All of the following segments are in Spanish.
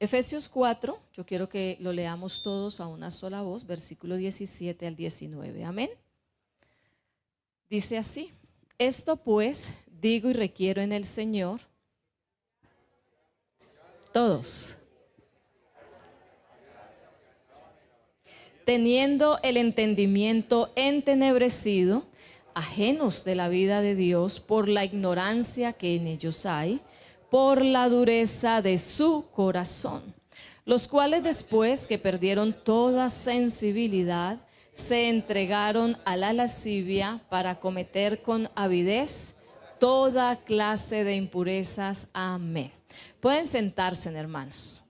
Efesios 4, yo quiero que lo leamos todos a una sola voz, versículo 17 al 19. Amén. Dice así: esto pues digo y requiero en el Señor, todos, teniendo el entendimiento entenebrecido, ajenos de la vida de Dios por la ignorancia que en ellos hay, por la dureza de su corazón, los cuales después que perdieron toda sensibilidad, se entregaron a la lascivia para cometer con avidez toda clase de impurezas. Amén. Pueden sentarse, hermanos.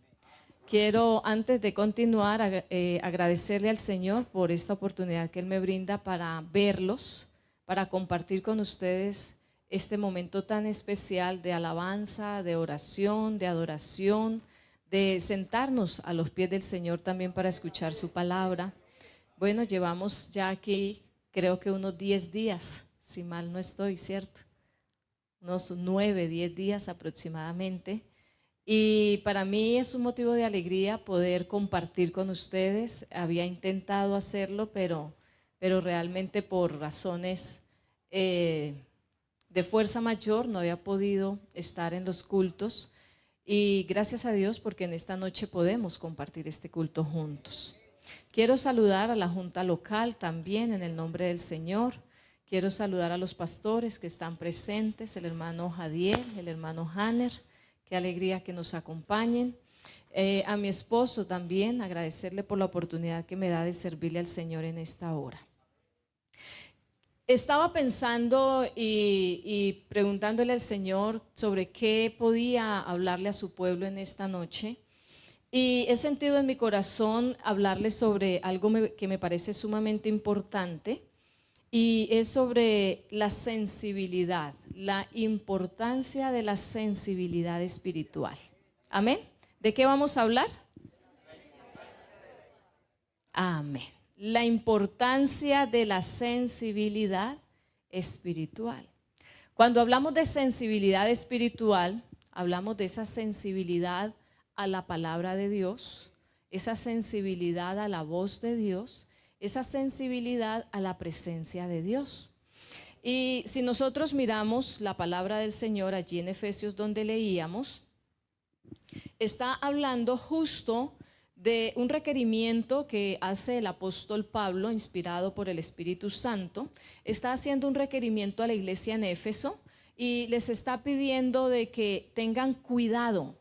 Quiero, antes de continuar, agradecerle al Señor por esta oportunidad que Él me brinda para verlos, para compartir con ustedes este momento tan especial de alabanza, de oración, de adoración, de sentarnos a los pies del Señor también para escuchar su palabra. Bueno, llevamos ya aquí creo que unos 10 días, si mal no estoy, ¿cierto? Unos 9, 10 días aproximadamente. Y para mí es un motivo de alegría poder compartir con ustedes. Había intentado hacerlo, pero realmente por razones de fuerza mayor no había podido estar en los cultos. Y gracias a Dios porque en esta noche podemos compartir este culto juntos. Quiero saludar a la Junta Local también en el nombre del Señor. Quiero saludar a los pastores que están presentes, el hermano Jadiel, el hermano Hanner. Qué alegría que nos acompañen. A mi esposo también, agradecerle por la oportunidad que me da de servirle al Señor en esta hora. Estaba pensando y preguntándole al Señor sobre qué podía hablarle a su pueblo en esta noche. Y he sentido en mi corazón hablarle sobre algo que me parece sumamente importante. Y es sobre la sensibilidad, la importancia de la sensibilidad espiritual. Amén. ¿De qué vamos a hablar? Amén. La importancia de la sensibilidad espiritual. Cuando hablamos de sensibilidad espiritual, hablamos de esa sensibilidad a la palabra de Dios, esa sensibilidad a la voz de Dios, esa sensibilidad a la presencia de Dios. Y si nosotros miramos la palabra del Señor allí en Efesios donde leíamos, está hablando justo de un requerimiento que hace el apóstol Pablo, inspirado por el Espíritu Santo. Está haciendo un requerimiento a la iglesia en Éfeso y les está pidiendo de que tengan cuidado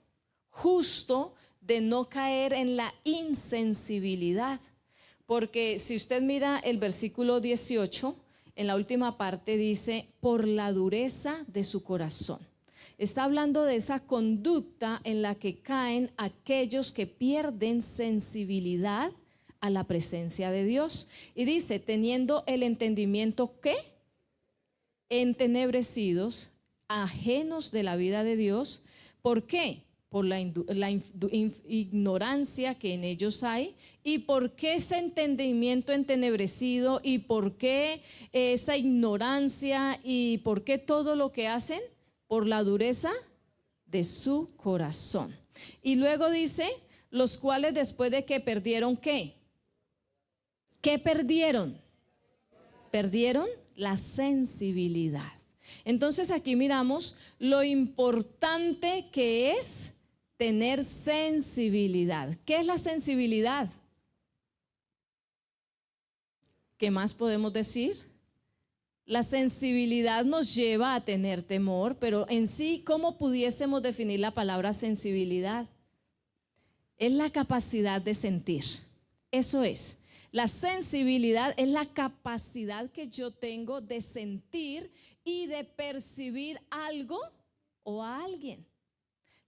justo de no caer en la insensibilidad. Porque si usted mira el versículo 18, en la última parte dice, por la dureza de su corazón. Está hablando de esa conducta en la que caen aquellos que pierden sensibilidad a la presencia de Dios. Y dice, teniendo el entendimiento, ¿qué? Entenebrecidos, ajenos de la vida de Dios. ¿Por qué? Por la ignorancia que en ellos hay. ¿Y por qué ese entendimiento entenebrecido? ¿Y por qué esa ignorancia? ¿Y por qué todo lo que hacen? Por la dureza de su corazón. Y luego dice, los cuales después de que perdieron, ¿qué? ¿Qué perdieron? Perdieron la sensibilidad. Entonces aquí miramos lo importante que es tener sensibilidad. ¿Qué es la sensibilidad? ¿Qué más podemos decir? La sensibilidad nos lleva a tener temor, pero en sí, ¿cómo pudiésemos definir la palabra sensibilidad? Es la capacidad de sentir. Eso es. La sensibilidad es la capacidad que yo tengo de sentir y de percibir algo o a alguien.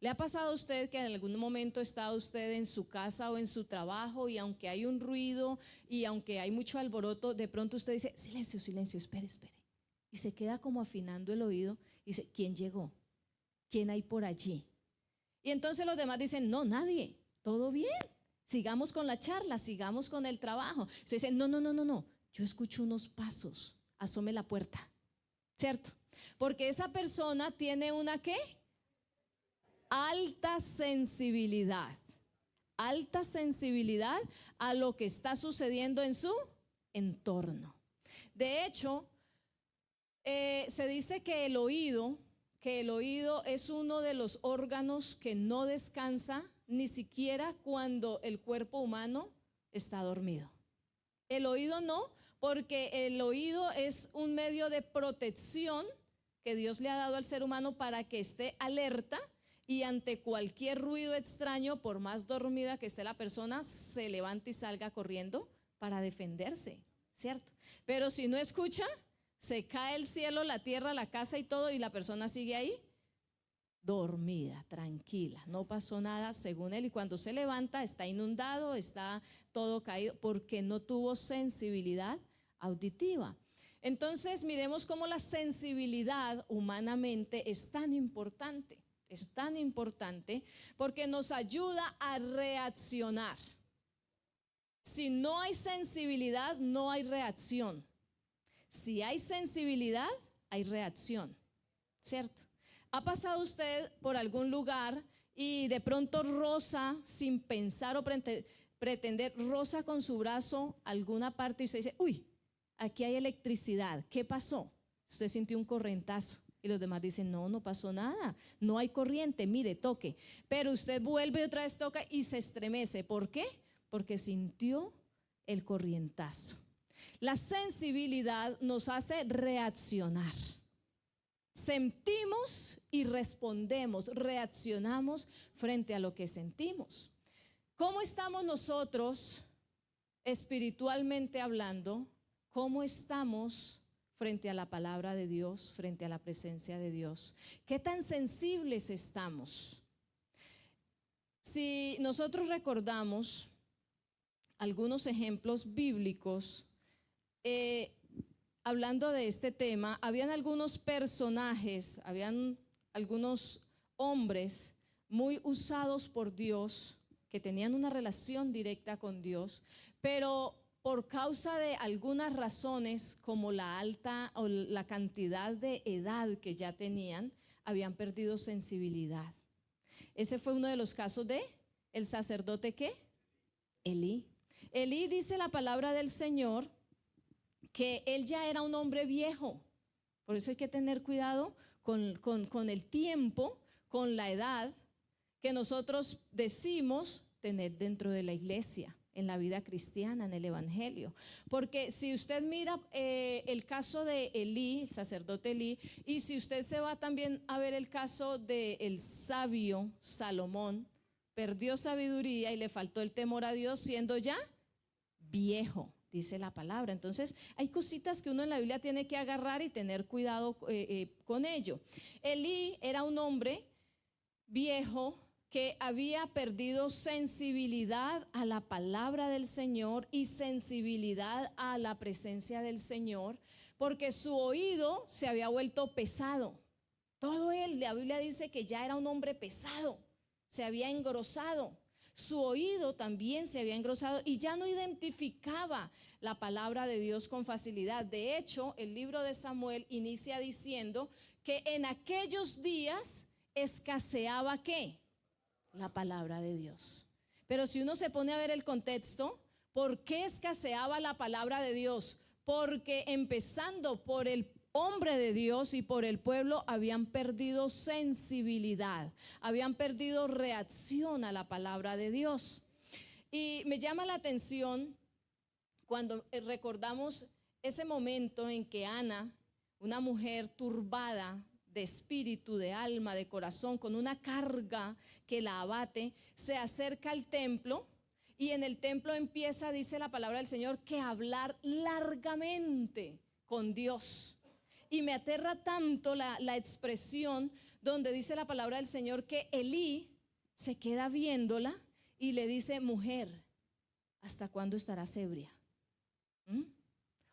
¿Le ha pasado a usted que en algún momento está usted en su casa o en su trabajo y aunque hay un ruido y aunque hay mucho alboroto, de pronto usted dice, silencio, silencio, espere, espere? Y se queda como afinando el oído y dice, ¿quién llegó? ¿Quién hay por allí? Y entonces los demás dicen, no, nadie, todo bien, sigamos con la charla, sigamos con el trabajo. Usted dice, no, yo escucho unos pasos, asome la puerta, ¿cierto? Porque esa persona tiene una ¿qué? Alta sensibilidad. alta sensibilidad a lo que está sucediendo en su entorno. De hecho, se dice que el oído es uno de los órganos que no descansa ni siquiera cuando el cuerpo humano está dormido. El oído no, porque el oído es un medio de protección que Dios le ha dado al ser humano para que esté alerta y ante cualquier ruido extraño, por más dormida que esté la persona, se levante y salga corriendo para defenderse, ¿cierto? Pero si no escucha, se cae el cielo, la tierra, la casa y todo, y la persona sigue ahí dormida, tranquila, no pasó nada según él, y cuando se levanta está inundado, está todo caído porque no tuvo sensibilidad auditiva. Entonces miremos cómo la sensibilidad humanamente es tan importante porque nos ayuda a reaccionar. Si no hay sensibilidad, no hay reacción. Si hay sensibilidad, hay reacción, ¿cierto? ¿Ha pasado usted por algún lugar y de pronto roza sin pensar o pretender, roza con su brazo alguna parte y usted dice, uy, aquí hay electricidad, ¿qué pasó? Usted sintió un corrientazo y los demás dicen, no, no pasó nada, no hay corriente, mire, toque. Pero usted vuelve y otra vez toca y se estremece. ¿Por qué? Porque sintió el corrientazo. La sensibilidad nos hace reaccionar. Sentimos y respondemos, reaccionamos frente a lo que sentimos. ¿Cómo estamos nosotros espiritualmente hablando? ¿Cómo estamos frente a la palabra de Dios, frente a la presencia de Dios? ¿Qué tan sensibles estamos? Si nosotros recordamos algunos ejemplos bíblicos, hablando de este tema, habían algunos personajes, habían algunos hombres muy usados por Dios, que tenían una relación directa con Dios, pero por causa de algunas razones, como la alta o la cantidad de edad que ya tenían, habían perdido sensibilidad. Ese fue uno de los casos de el sacerdote ¿qué? Elí. Elí, dice la palabra del Señor, que él ya era un hombre viejo. Por eso hay que tener cuidado con el tiempo, con la edad que nosotros decimos tener dentro de la iglesia, en la vida cristiana, en el evangelio. Porque si usted mira el caso de Elí, el sacerdote Elí, y si usted se va también a ver el caso del sabio Salomón, perdió sabiduría y le faltó el temor a Dios siendo ya viejo, dice la palabra. Entonces hay cositas que uno en la Biblia tiene que agarrar y tener cuidado con ello. Elí era un hombre viejo que había perdido sensibilidad a la palabra del Señor y sensibilidad a la presencia del Señor, porque su oído se había vuelto pesado. Todo él, la Biblia dice que ya era un hombre pesado, se había engrosado. Su oído también se había engrosado y ya no identificaba la palabra de Dios con facilidad. De hecho, el libro de Samuel inicia diciendo que en aquellos días escaseaba ¿qué? La palabra de Dios. Pero si uno se pone a ver el contexto, ¿por qué escaseaba la palabra de Dios? Porque empezando por el hombre de Dios y por el pueblo habían perdido sensibilidad, habían perdido reacción a la palabra de Dios. Y me llama la atención cuando recordamos ese momento en que Ana, una mujer turbada de espíritu, de alma, de corazón, con una carga que la abate, se acerca al templo y en el templo empieza, dice la palabra del Señor, que a hablar largamente con Dios. Y me aterra tanto la expresión donde dice la palabra del Señor que Elí se queda viéndola y le dice, mujer, ¿hasta cuándo estarás ebria?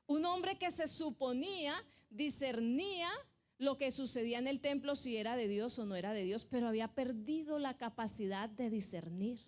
Un hombre que se suponía, discernía lo que sucedía en el templo, si era de Dios o no era de Dios, pero había perdido la capacidad de discernir.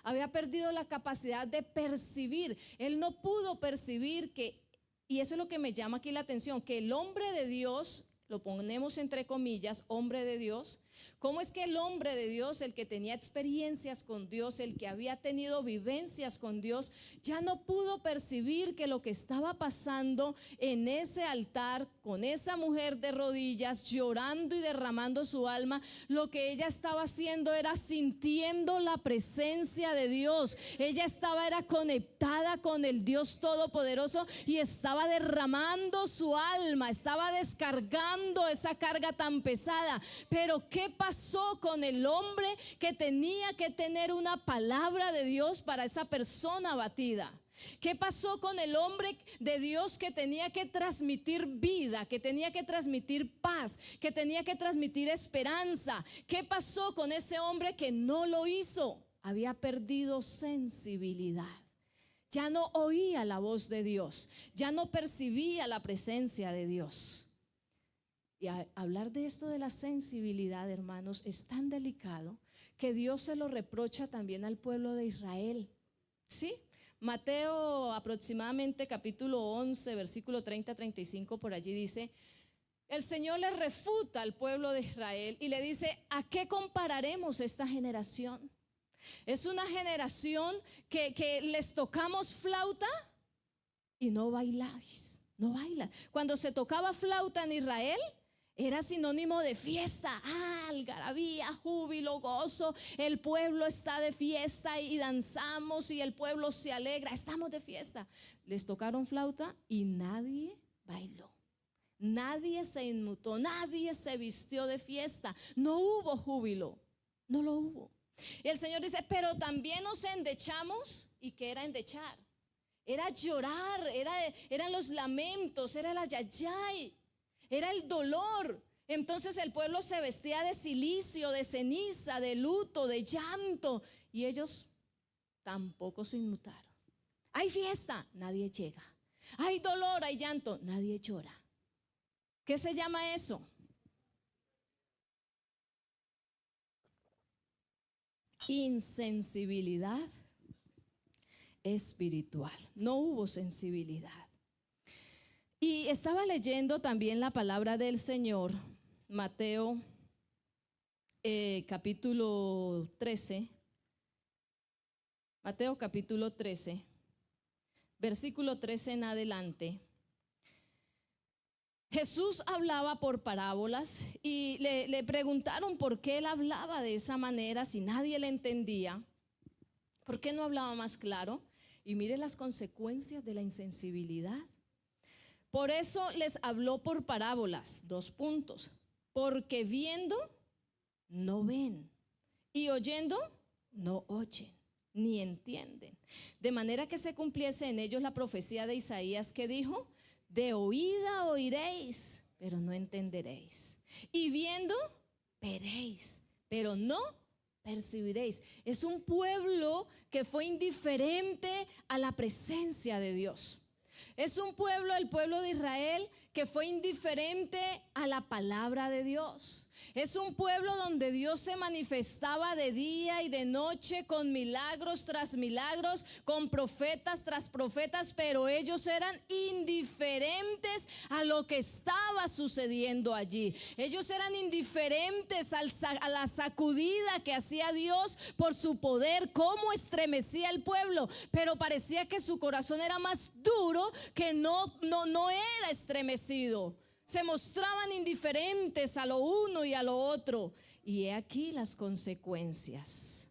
Había perdido la capacidad de percibir. Él no pudo percibir que, y eso es lo que me llama aquí la atención, que el hombre de Dios, lo ponemos entre comillas, hombre de Dios, ¿Cómo es que el hombre de Dios, el que tenía experiencias con Dios, el que había tenido vivencias con Dios, ya no pudo percibir que lo que estaba pasando en ese altar, con esa mujer de rodillas, llorando y derramando su alma, lo que ella estaba haciendo era sintiendo la presencia de Dios? Ella era conectada con el Dios Todopoderoso y estaba derramando su alma, estaba descargando esa carga tan pesada. Pero ¿qué pasó con el hombre que tenía que tener una palabra de Dios para esa persona abatida? ¿Qué pasó con el hombre de Dios que tenía que transmitir vida, que tenía que transmitir paz, que tenía que transmitir esperanza? ¿Qué pasó con ese hombre que no lo hizo? Había perdido sensibilidad. Ya no oía la voz de Dios, ya no percibía la presencia de Dios. Y hablar de esto de la sensibilidad, hermanos, es tan delicado que Dios se lo reprocha también al pueblo de Israel. ¿Sí? Mateo aproximadamente capítulo 11, versículo 30-35, por allí dice: el Señor le refuta al pueblo de Israel y le dice: ¿a qué compararemos esta generación? Es una generación que les tocamos flauta y no bailáis, no bailan. Cuando se tocaba flauta en Israel, era sinónimo de fiesta, algarabía, júbilo, gozo. El pueblo está de fiesta y danzamos y el pueblo se alegra, estamos de fiesta. Les tocaron flauta y nadie bailó. Nadie se inmutó, nadie se vistió de fiesta. No hubo júbilo, no lo hubo. Y el Señor dice: pero también nos endechamos. ¿Y qué era endechar? Era llorar, eran los lamentos, era el ayayay, era el dolor. Entonces el pueblo se vestía de cilicio, de ceniza, de luto, de llanto, y ellos tampoco se inmutaron. Hay fiesta, nadie llega. Hay dolor, hay llanto, nadie llora. ¿Qué se llama eso? Insensibilidad espiritual. No hubo sensibilidad. Y estaba leyendo también la palabra del Señor, Mateo capítulo 13. Mateo capítulo 13, versículo 13 en adelante. Jesús hablaba por parábolas y le preguntaron por qué él hablaba de esa manera si nadie le entendía. ¿Por qué no hablaba más claro? Y mire las consecuencias de la insensibilidad. Por eso les habló por parábolas, 2 puntos. Porque viendo, no ven, y oyendo, no oyen, ni entienden. De manera que se cumpliese en ellos la profecía de Isaías que dijo: de oída oiréis, pero no entenderéis. Y viendo, veréis, pero no percibiréis. Es un pueblo que fue indiferente a la presencia de Dios. Es un pueblo, el pueblo de Israel, que fue indiferente a la palabra de Dios. Es un pueblo donde Dios se manifestaba de día y de noche con milagros tras milagros, con profetas tras profetas, pero ellos eran indiferentes a lo que estaba sucediendo allí. Ellos eran indiferentes a la sacudida que hacía Dios por su poder, cómo estremecía el pueblo, pero parecía que su corazón era más duro, que no era estremecido. Se mostraban indiferentes a lo uno y a lo otro. Y he aquí las consecuencias.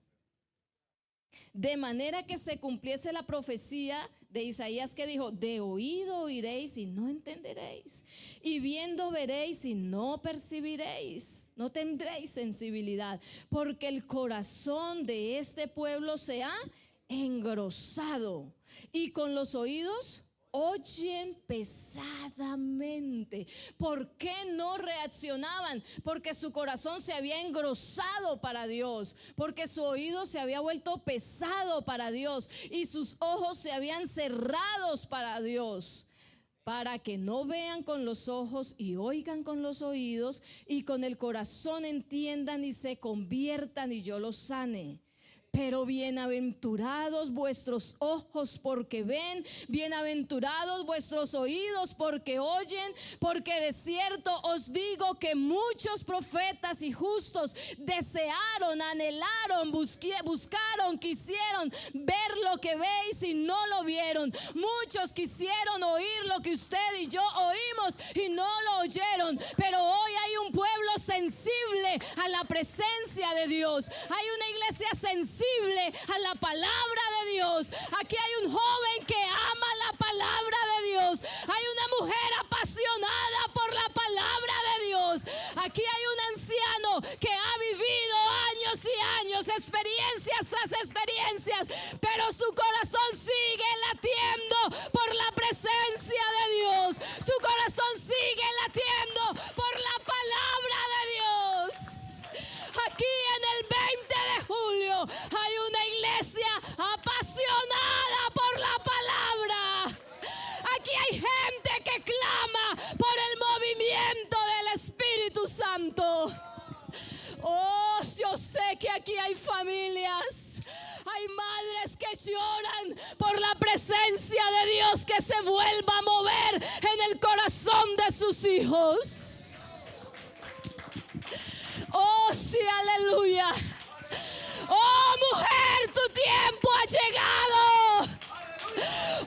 De manera que se cumpliese la profecía de Isaías que dijo: de oído oiréis y no entenderéis, y viendo veréis y no percibiréis, no tendréis sensibilidad, porque el corazón de este pueblo se ha engrosado, y con los oídos oyen pesadamente. ¿Por qué no reaccionaban? Porque su corazón se había engrosado para Dios, porque su oído se había vuelto pesado para Dios y sus ojos se habían cerrados para Dios, para que no vean con los ojos y oigan con los oídos y con el corazón entiendan y se conviertan y yo los sane. Pero bienaventurados vuestros ojos porque ven, bienaventurados vuestros oídos porque oyen, porque de cierto os digo que muchos profetas y justos desearon, anhelaron, buscaron, quisieron ver lo que veis y no lo vieron. Muchos quisieron oír lo que usted y yo oímos y no lo oyeron. Pero hoy hay un pueblo sensible a la presencia de Dios. Hay una iglesia sensible a la palabra de Dios. Aquí hay un joven que ama la palabra de Dios. Hay una mujer apasionada por la palabra de Dios. Aquí hay un anciano que ha vivido años y años, experiencias tras experiencias, pero su corazón sigue latiendo por la presencia de Dios. Su corazón sigue latiendo por la palabra de Dios. Aquí en el 20 de julio hay una iglesia apasionada por la palabra. Aquí hay gente que clama por el movimiento del Espíritu Santo. Oh, yo sé que aquí hay familias, hay madres que lloran por la presencia de Dios que se vuelva a mover en el corazón de sus hijos. Oh, sí, aleluya. Oh, mujer, tu tiempo ha llegado.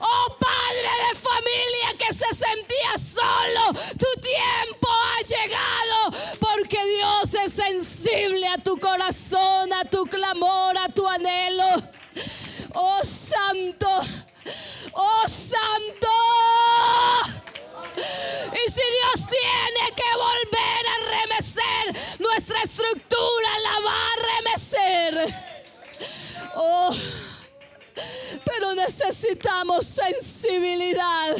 Oh, padre de familia que se sentía solo, tu tiempo ha llegado, porque Dios es sensible a tu corazón, a tu clamor, a tu anhelo. Oh, santo, oh, santo. Y si Dios tiene que volver a remecer nuestra estructura, la va a remecer. Oh, pero necesitamos sensibilidad.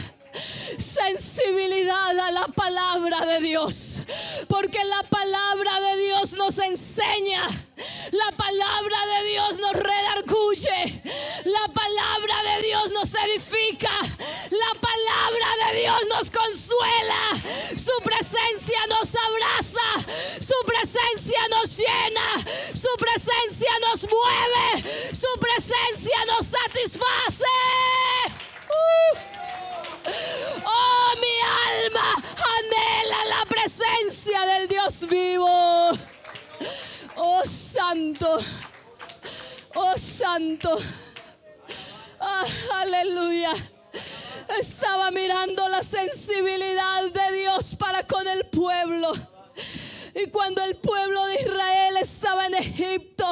Sensibilidad a la palabra de Dios, porque la palabra de Dios nos enseña, la palabra de Dios nos redarguye, la palabra de Dios nos edifica, la palabra de Dios nos consuela, su presencia nos abraza, su presencia nos llena, su presencia nos mueve, su presencia nos satisface. Oh, mi alma anhela la presencia del Dios vivo. Oh, santo, oh, santo. Ah, aleluya. Estaba mirando la sensibilidad de Dios para con el pueblo. Y cuando el pueblo de Israel estaba en Egipto,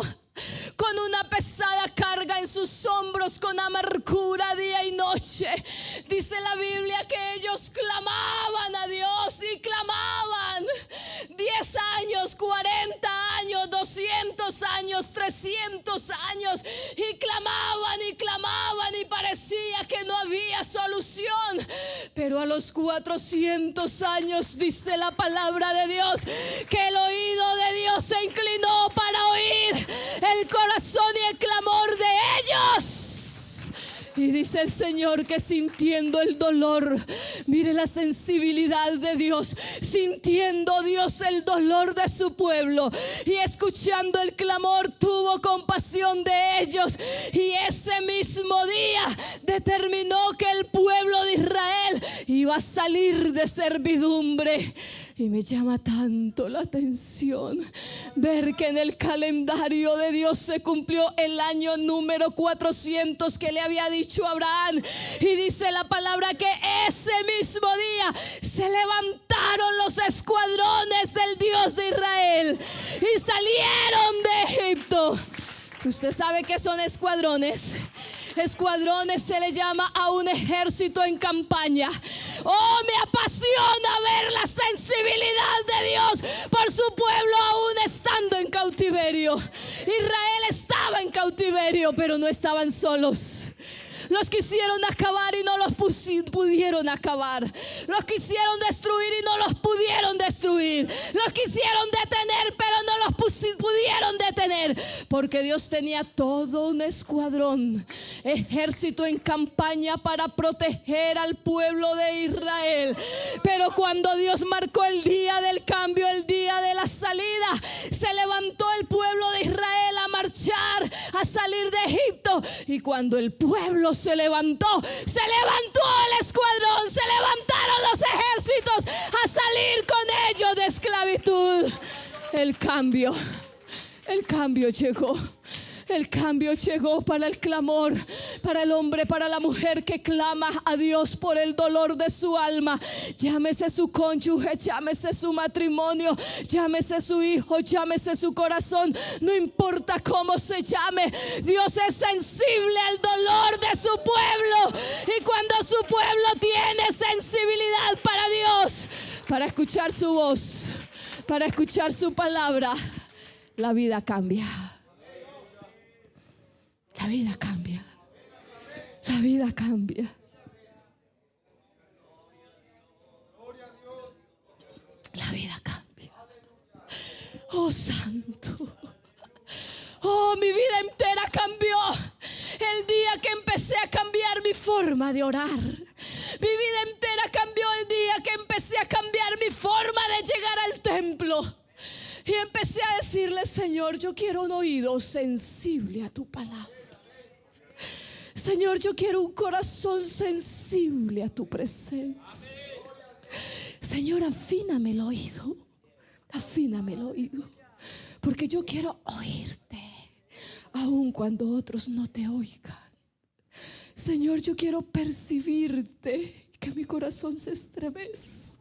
con una pesada carga en sus hombros, con amargura día y noche, dice la Biblia que ellos clamaban a Dios y clamaban 10 años, 40 años, 200 años, 300 años, y clamaban y parecía que no había solución. Pero a los 400 años dice la palabra de Dios que el oído de Dios se inclinó para oír el corazón y el clamor de ellos. Y dice el Señor que sintiendo el dolor, mire la sensibilidad de Dios, sintiendo Dios el dolor de su pueblo y escuchando el clamor, tuvo compasión de ellos. Y ese mismo día determinó que el pueblo de Israel iba a salir de servidumbre. Y me llama tanto la atención ver que en el calendario de Dios se cumplió el año número 400 que le había dicho a Abraham. Y dice la palabra que ese mismo día se levantaron los escuadrones del Dios de Israel y salieron de Egipto. ¿Usted sabe qué son escuadrones? Escuadrones se le llama a un ejército en campaña. Oh, me apasiona ver la sensibilidad de Dios por su pueblo aún estando en cautiverio. Israel estaba en cautiverio, pero no estaban solos. Los quisieron acabar y no los pudieron acabar. Los quisieron destruir y no los pudieron destruir. Los quisieron detener, pero no los pudieron detener. Porque Dios tenía todo un escuadrón, ejército en campaña para proteger al pueblo de Israel. Pero cuando Dios marcó el día del cambio, el día de la salida, se levantó el pueblo de Israel a marchar, a salir cuando el pueblo se levantó el escuadrón, se levantaron los ejércitos a salir con ellos de esclavitud. El cambio llegó. El cambio llegó para el clamor, para el hombre, para la mujer que clama a Dios por el dolor de su alma. Llámese su cónyuge, llámese su matrimonio, llámese su hijo, llámese su corazón. No importa cómo se llame, Dios es sensible al dolor de su pueblo. Y cuando su pueblo tiene sensibilidad para Dios, para escuchar su voz, para escuchar su palabra, la vida cambia. La vida cambia. La vida cambia. La vida cambia. Oh, santo. Oh, mi vida entera cambió el día que empecé a cambiar mi forma de orar. Mi vida entera cambió el día que empecé a cambiar mi forma de llegar al templo. Y empecé a decirle: Señor, yo quiero un oído sensible a tu palabra. Señor, yo quiero un corazón sensible a tu presencia. Señor, afíname el oído. Afíname el oído. Porque yo quiero oírte, aun cuando otros no te oigan. Señor, yo quiero percibirte, que mi corazón se estremezca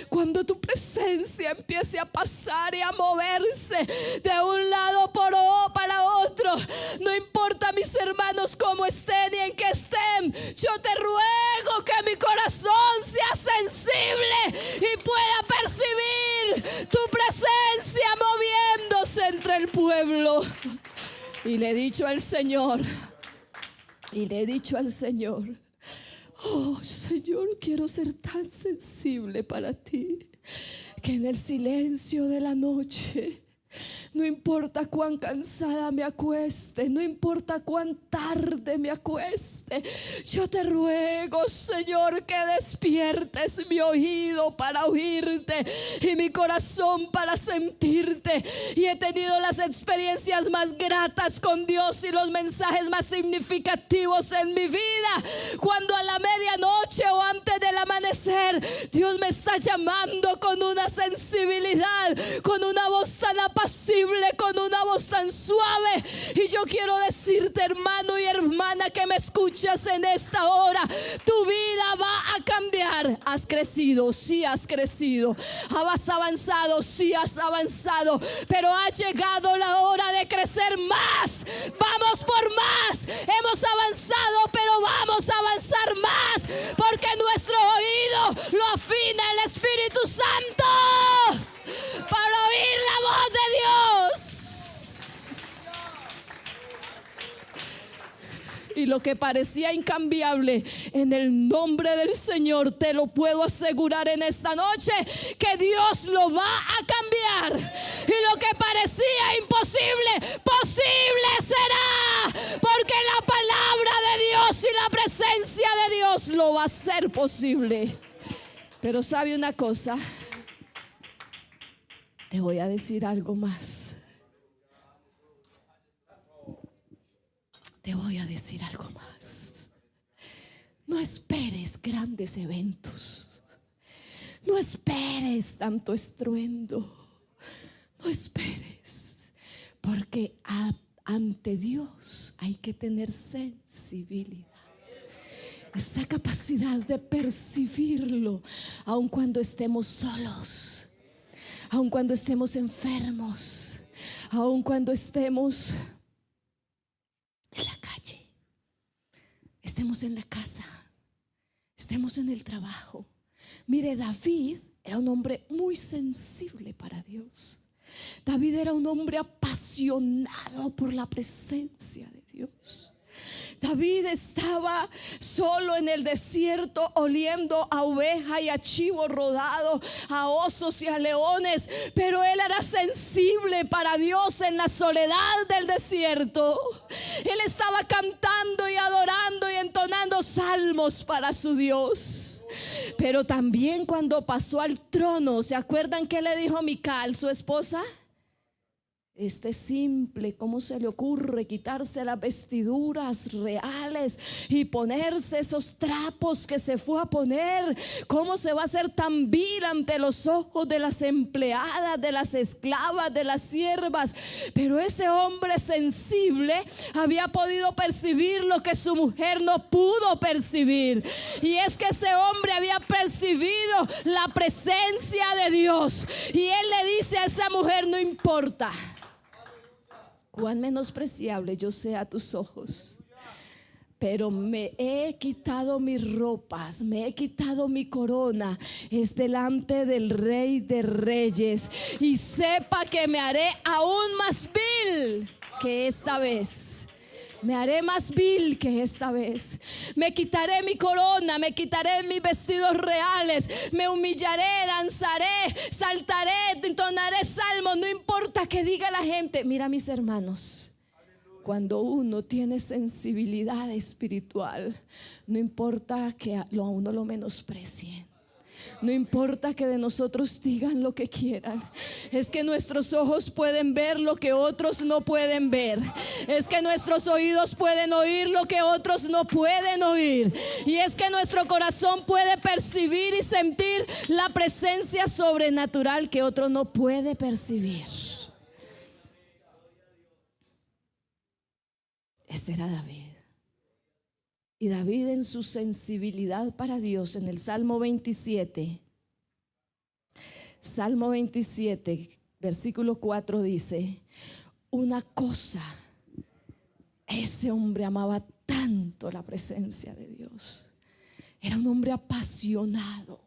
cuando tu presencia empiece a pasar y a moverse de un lado para otro. No importa, mis hermanos, cómo estén y en qué estén, yo te ruego que mi corazón sea sensible y pueda percibir tu presencia moviéndose entre el pueblo. Y le he dicho al Señor, oh, Señor, quiero ser tan sensible para ti, que en el silencio de la noche, no importa cuán cansada me acueste, no importa cuán tarde me acueste, yo te ruego, Señor, que despiertes mi oído para oírte y mi corazón para sentirte. Y he tenido las experiencias más gratas con Dios y los mensajes más significativos en mi vida cuando a la medianoche o antes del amanecer Dios me está llamando con una sensibilidad, con una voz tan apacible, con una voz tan suave. Y yo quiero decirte, hermano y hermana que me escuchas en esta hora, tu vida va a cambiar. Has crecido, sí has crecido. Has avanzado, sí has avanzado. Pero ha llegado la hora de crecer más. Vamos por más. Hemos avanzado, pero vamos a avanzar más, porque nuestro oído lo afina el Espíritu Santo para oír la voz de Dios. Y lo que parecía incambiable, en el nombre del Señor te lo puedo asegurar en esta noche, que Dios lo va a cambiar. Y lo que parecía imposible, posible será, porque la palabra de Dios y la presencia de Dios lo va a hacer posible. Pero ¿sabe una cosa? Te voy a decir algo más. Te voy a decir algo más. No esperes grandes eventos. No esperes tanto estruendo. No esperes. Porque ante Dios hay que tener sensibilidad. Esa capacidad de percibirlo, aun cuando estemos solos, aun cuando estemos enfermos, aun cuando estemos en la calle, estemos en la casa, estemos en el trabajo. Mire, David era un hombre muy sensible para Dios. David era un hombre apasionado por la presencia de Dios. David estaba solo en el desierto, oliendo a oveja y a chivo rodado, a osos y a leones, pero él era sensible para Dios en la soledad del desierto. Él estaba cantando y adorando y entonando salmos para su Dios. Pero también cuando pasó al trono, ¿se acuerdan que le dijo Mical, su esposa? simple, ¿cómo se le ocurre quitarse las vestiduras reales y ponerse esos trapos que se fue a poner? ¿Cómo se va a hacer tan vil ante los ojos de las empleadas, de las esclavas, de las siervas? Pero ese hombre sensible había podido percibir lo que su mujer no pudo percibir, y es que ese hombre había percibido la presencia de Dios, y él le dice a esa mujer: no importa cuán menospreciable yo sea a tus ojos, pero me he quitado mis ropas, me he quitado mi corona, es delante del Rey de Reyes, y sepa que me haré aún más vil que esta vez. Me haré más vil que esta vez. Me quitaré mi corona, me quitaré mis vestidos reales, me humillaré, danzaré, saltaré, entonaré salmos. No importa que diga la gente. Mira, mis hermanos, cuando uno tiene sensibilidad espiritual, no importa que a uno lo menosprecien. No importa que de nosotros digan lo que quieran. Es que nuestros ojos pueden ver lo que otros no pueden ver. Es que nuestros oídos pueden oír lo que otros no pueden oír. Y es que nuestro corazón puede percibir y sentir la presencia sobrenatural que otro no puede percibir. Ese era David. Y David, en su sensibilidad para Dios, en el Salmo 27, versículo 4 dice: una cosa, ese hombre amaba tanto la presencia de Dios. Era un hombre apasionado.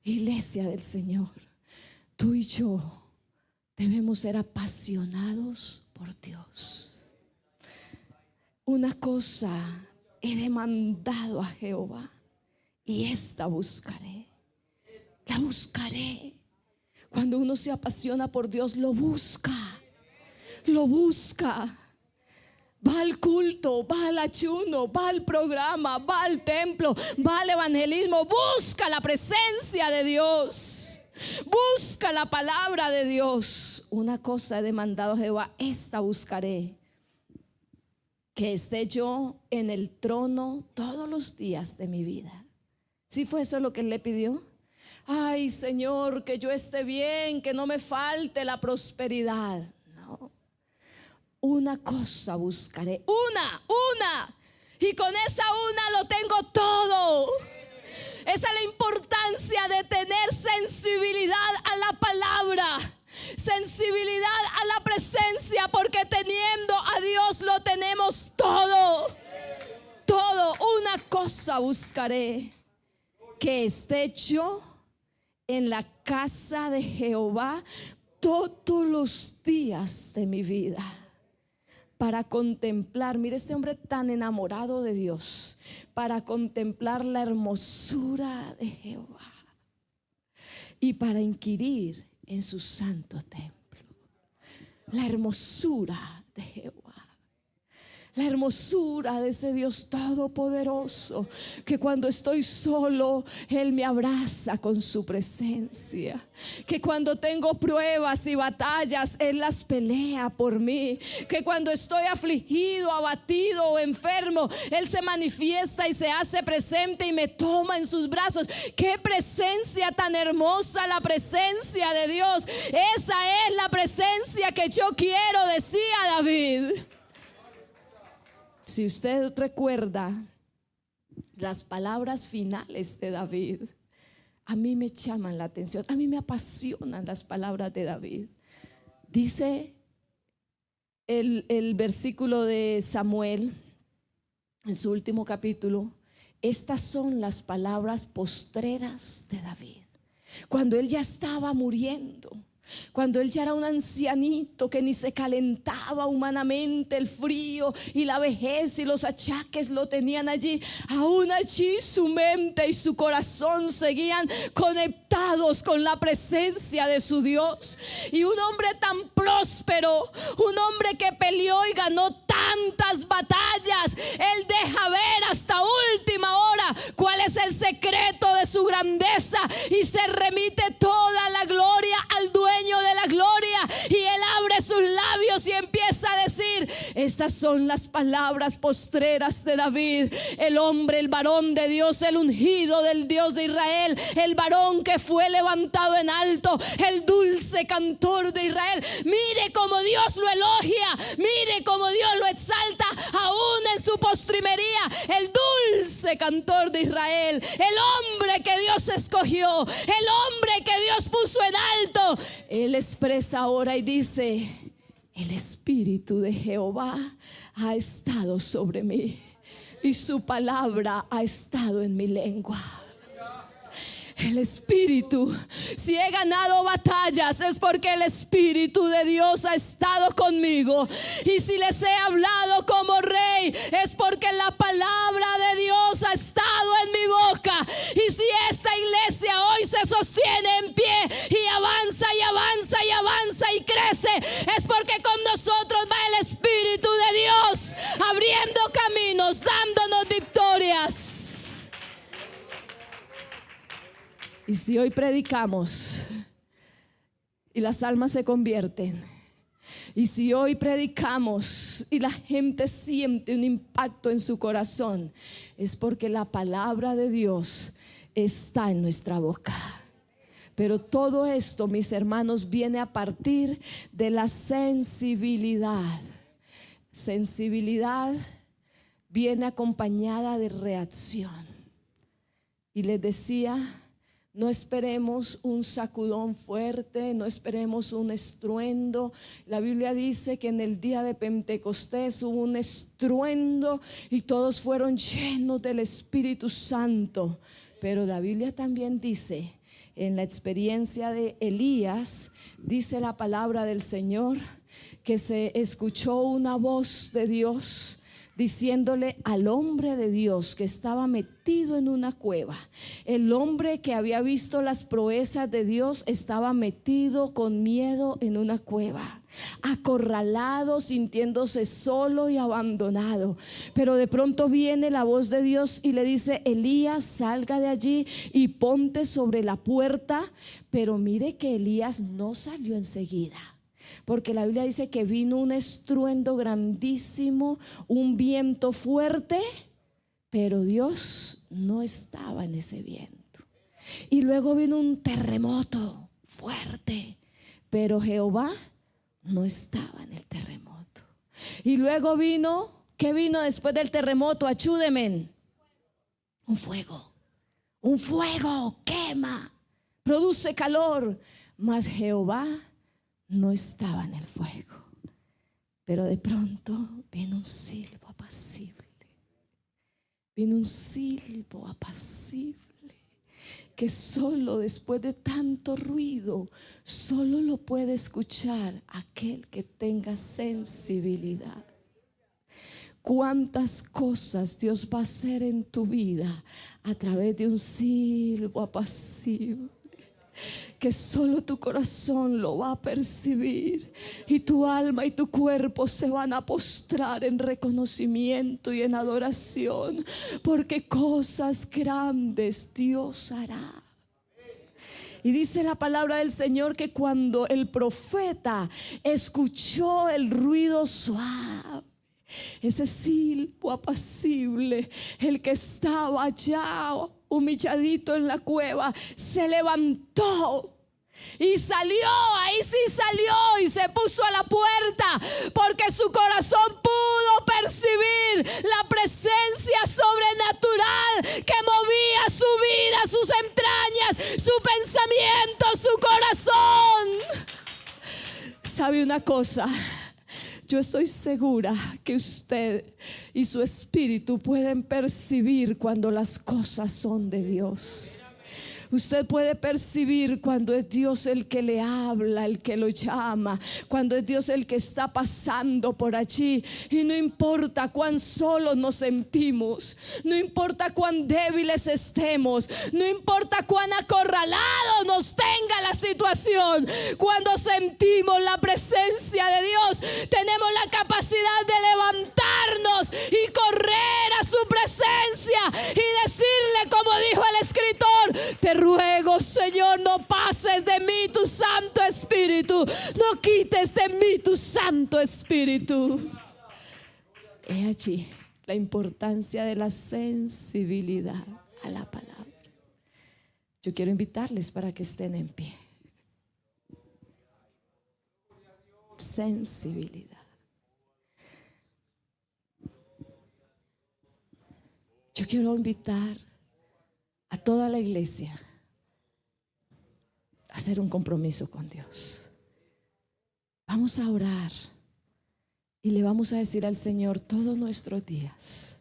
Iglesia del Señor, tú y yo debemos ser apasionados por Dios. Una cosa he demandado a Jehová, y esta buscaré. La buscaré. Cuando uno se apasiona por Dios, lo busca. Lo busca. Va al culto, va al ayuno, va al programa, va al templo, va al evangelismo. Busca la presencia de Dios. Busca la palabra de Dios. Una cosa he demandado a Jehová, esta buscaré: que esté yo en el trono todos los días de mi vida. ¿Sí fue eso lo que él le pidió? Ay, Señor, que yo esté bien, que no me falte la prosperidad. No. Una cosa buscaré, una, y con esa una lo tengo todo. Esa es la importancia de tener sensibilidad a la palabra, sensibilidad a la presencia, porque teniendo a Dios lo tenemos todo. Todo. Una cosa buscaré: que esté yo en la casa de Jehová todos los días de mi vida, para contemplar, mire este hombre tan enamorado de Dios, para contemplar la hermosura de Jehová y para inquirir en su santo templo. La hermosura de Jehová. La hermosura de ese Dios todopoderoso, que cuando estoy solo Él me abraza con su presencia, que cuando tengo pruebas y batallas Él las pelea por mí, que cuando estoy afligido, abatido o enfermo Él se manifiesta y se hace presente y me toma en sus brazos. Qué presencia tan hermosa, la presencia de Dios. Esa es la presencia que yo quiero, decía David. Si usted recuerda las palabras finales de David, a mí me llaman la atención, a mí me apasionan las palabras de David. Dice el versículo de Samuel, en su último capítulo: estas son las palabras postreras de David, cuando él ya estaba muriendo. Cuando él ya era un ancianito que ni se calentaba humanamente, el frío y la vejez y los achaques lo tenían allí, aún allí su mente y su corazón seguían conectados con la presencia de su Dios. Y un hombre tan próspero, un hombre que peleó y ganó tantas batallas, él deja ver hasta última hora cuál es el secreto de su grandeza y se remite toda la gloria al dueño de la gloria, y él abre sus Estas son las palabras postreras de David, el hombre, el varón de Dios, el ungido del Dios de Israel, el varón que fue levantado en alto, el dulce cantor de Israel. Mire cómo Dios lo elogia, mire cómo Dios lo exalta, aún en su postrimería. El dulce cantor de Israel, el hombre que Dios escogió, el hombre que Dios puso en alto. Él expresa ahora y dice: el Espíritu de Jehová ha estado sobre mí y su palabra ha estado en mi lengua. El Espíritu, si he ganado batallas es porque el Espíritu de Dios ha estado conmigo. Y si les he hablado como rey es porque la palabra de Dios ha estado en mi boca. Y si esta iglesia hoy se sostiene en pie y avanza y avanza y avanza y crece, es porque con nosotros va el Espíritu de Dios, abriendo caminos, dándonos victorias. Y si hoy predicamos y las almas se convierten, y si hoy predicamos y la gente siente un impacto en su corazón, es porque la palabra de Dios está en nuestra boca. Pero todo esto, mis hermanos, viene a partir de la sensibilidad. Sensibilidad viene acompañada de reacción. Y les decía, no esperemos un sacudón fuerte, no esperemos un estruendo. La Biblia dice que en el día de Pentecostés hubo un estruendo y todos fueron llenos del Espíritu Santo. Pero la Biblia también dice, en la experiencia de Elías, dice la palabra del Señor, que se escuchó una voz de Dios diciéndole al hombre de Dios que estaba metido en una cueva. El hombre que había visto las proezas de Dios estaba metido con miedo en una cueva, acorralado, sintiéndose solo y abandonado. Pero de pronto viene la voz de Dios y le dice: Elías, salga de allí y ponte sobre la puerta. Pero mire que Elías no salió enseguida, porque la Biblia dice que vino un estruendo grandísimo, un viento fuerte, pero Dios no estaba en ese viento. Y luego vino un terremoto fuerte, pero Jehová no estaba en el terremoto. Y luego vino, ¿qué vino después del terremoto? Ayúdenme. Un fuego quema, produce calor, mas Jehová no estaba en el fuego. Pero de pronto vino un silbo apacible. Vino un silbo apacible que solo después de tanto ruido, solo lo puede escuchar aquel que tenga sensibilidad. Cuántas cosas Dios va a hacer en tu vida a través de un silbo apacible, que solo tu corazón lo va a percibir, y tu alma y tu cuerpo se van a postrar en reconocimiento y en adoración, porque cosas grandes Dios hará. Y dice la palabra del Señor que cuando el profeta escuchó el ruido suave, ese silbo apacible, el que estaba allá humilladito en la cueva, se levantó y salió. Ahí sí salió y se puso a la puerta, porque su corazón pudo percibir la presencia sobrenatural que movía su vida, sus entrañas, su pensamiento, su corazón. ¿Sabe una cosa? Yo estoy segura que usted y su espíritu pueden percibir cuando las cosas son de Dios. Usted puede percibir cuando es Dios el que le habla, el que lo llama, cuando es Dios el que está pasando por allí. Y no importa cuán solos nos sentimos, no importa cuán débiles estemos, no importa cuán acorralados nos tenga la situación, cuando sentimos la presencia de Dios, tenemos la capacidad de levantarnos y correr a su presencia y decirle, como dijo el escritor: te ruego, Señor, no pases de mí tu Santo Espíritu, no quites de mí tu Santo Espíritu. He allí la importancia de la sensibilidad a la palabra. Yo quiero invitarles para que estén en pie. Sensibilidad. Yo quiero invitar a toda la iglesia a hacer un compromiso con Dios. Vamos a orar y le vamos a decir al Señor todos nuestros días: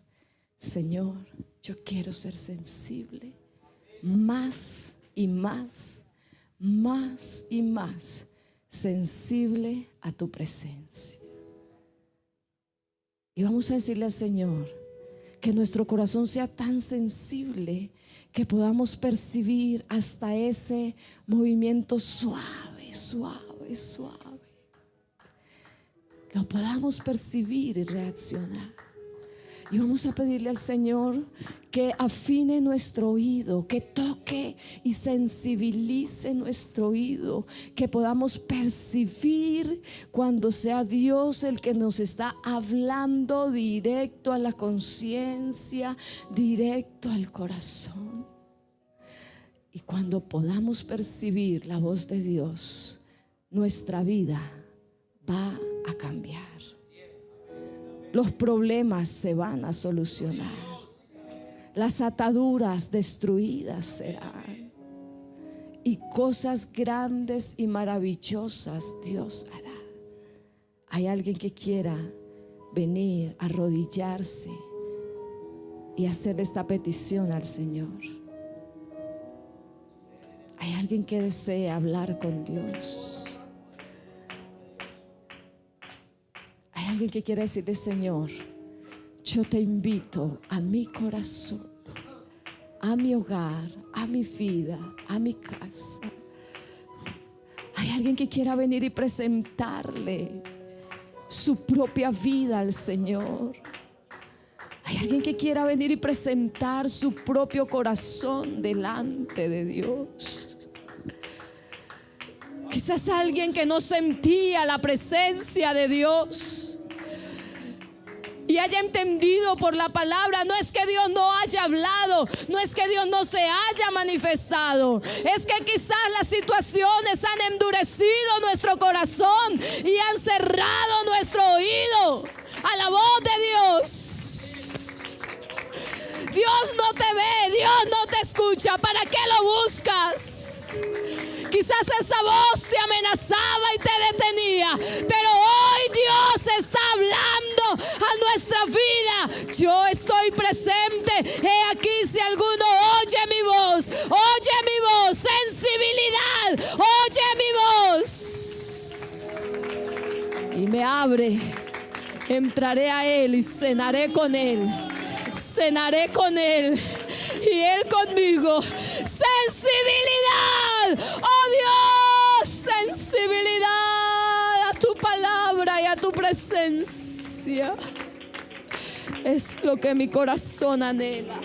Señor, yo quiero ser sensible más y más, más y más sensible a tu presencia. Y vamos a decirle al Señor que nuestro corazón sea tan sensible que podamos percibir hasta ese movimiento suave, suave, suave. Lo podamos percibir y reaccionar. Y vamos a pedirle al Señor que afine nuestro oído, que toque y sensibilice nuestro oído, que podamos percibir cuando sea Dios el que nos está hablando directo a la conciencia, directo al corazón. Y cuando podamos percibir la voz de Dios, nuestra vida va a cambiar. Los problemas se van a solucionar. Las ataduras destruidas serán. Y cosas grandes y maravillosas Dios hará. Hay alguien que quiera venir, arrodillarse y hacer esta petición al Señor. Hay alguien que desea hablar con Dios. Hay alguien que quiere decirle: Señor, yo te invito a mi corazón, a mi hogar, a mi vida, a mi casa. Hay alguien que quiera venir y presentarle su propia vida al Señor. Hay alguien que quiera venir y presentar su propio corazón delante de Dios. Quizás alguien que no sentía la presencia de Dios y haya entendido por la palabra. No es que Dios no haya hablado, no es que Dios no se haya manifestado, es que quizás las situaciones han endurecido nuestro corazón y han cerrado nuestro oído a la voz de Dios. Dios no te ve, Dios no te escucha. ¿Para qué lo buscas? Quizás esa voz te amenazaba y te detenía, pero hoy Dios está hablando a nuestra vida. Yo estoy presente. He aquí, si alguno oye mi voz, sensibilidad, oye mi voz y me abre, entraré a Él y cenaré con Él y Él conmigo. Sensibilidad, oh Dios, sensibilidad a tu palabra y a tu presencia. Es lo que mi corazón anhela.